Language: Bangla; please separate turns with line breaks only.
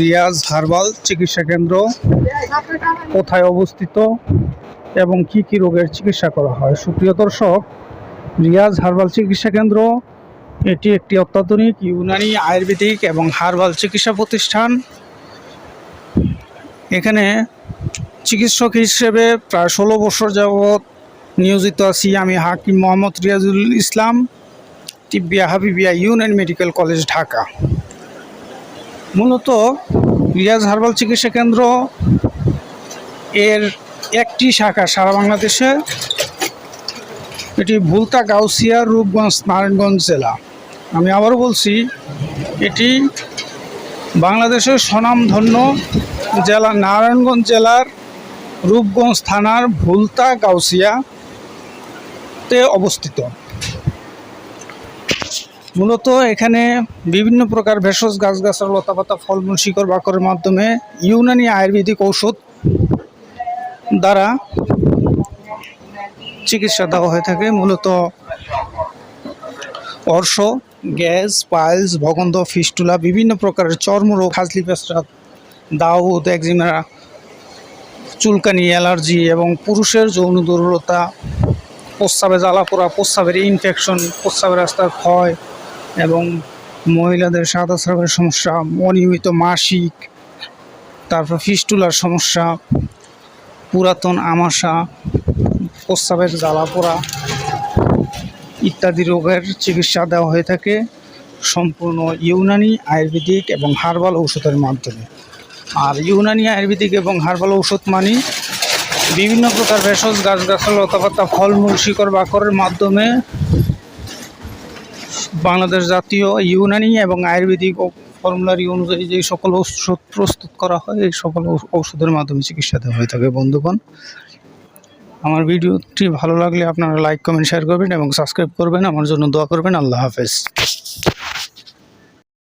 রিয়াজ হার্বাল চিকিৎসা কেন্দ্র কোথায় অবস্থিত এবং কি কি রোগের চিকিৎসা করা হয়? সুপ্রিয় দর্শক, রিয়াজ হার্বাল চিকিৎসা কেন্দ্র এটি একটি অত্যাধুনিক ইউনানি আয়ুর্বেদিক এবং হার্বাল চিকিৎসা প্রতিষ্ঠান। এখানে চিকিৎসক হিসেবে প্রায় 16 বছর যাবৎ নিয়োজিত আছি আমি, হাকিম মোহাম্মদ রিয়াজুল ইসলাম, তিব্বিয়া হাবিবিয়া ইউনানি মেডিকেল কলেজ, ঢাকা। মূলত রিয়াজ হার্বাল চিকিৎসা কেন্দ্র এর একটি শাখা সারা বাংলাদেশে, এটি ভুলতা, গাউসিয়া, রূপগঞ্জ, নারায়ণগঞ্জ জেলা। আমি আবারও বলছি, এটি বাংলাদেশের স্বনামধন্য জেলা নারায়ণগঞ্জ জেলার রূপগঞ্জ থানার ভুলতা গাউসিয়াতে অবস্থিত। মূলত এখানে বিভিন্ন প্রকার ভেষজ গাছগাছালি, লতাপাতা, ফলমূল, শিকড় বাকড়ের মাধ্যমে ইউনানি আয়ুর্বেদিক ঔষধ দ্বারা চিকিৎসা দেওয়া হয়ে থাকে। মূলত অর্শ, গ্যাস, পাইলস, ভগন্ধ, ফিস্টুলা, বিভিন্ন প্রকারের চর্মরোগ, হাজলি, পেস্রাব, দাউদ, একজিমা, চুলকানি, অ্যালার্জি এবং পুরুষের যৌন দুর্বলতা, প্রস্রাবে জ্বালাপোড়া, প্রস্রাবের ইনফেকশন, প্রস্রাবের রাস্তার ক্ষয় এবং মহিলাদের সাদা স্রাবের সমস্যা, অনিয়মিত মাসিক, তারপর ফিস্টুলার সমস্যা, পুরাতন আমাশা, প্রস্রাবের জ্বালাপোড়া ইত্যাদি রোগের চিকিৎসা দেওয়া হয়ে থাকে সম্পূর্ণ ইউনানি আয়ুর্বেদিক এবং হার্বাল ঔষধের মাধ্যমে। আর ইউনানি আয়ুর্বেদিক এবং হার্বাল ঔষধ মানে বিভিন্ন প্রকার ভেষজ গাছগাছালি, লতাপাতা, ফলমূল, শিকড় বাকড়ের মাধ্যমে বাংলাদেশ জাতীয় ইউনানি এবং আয়ুর্বেদিক ফর্মুলারি অনুযায়ী যে সকল ঔষধ প্রস্তুত করা হয়, এই সকল ঔষধের মাধ্যমে চিকিৎসা দেওয়া হয়ে থাকে। বন্ধুগণ, আমার ভিডিওটি ভালো লাগলে আপনারা লাইক, কমেন্ট, শেয়ার করবেন এবং সাবস্ক্রাইব করবেন। আমার জন্য দোয়া করবেন। আল্লাহ হাফেজ।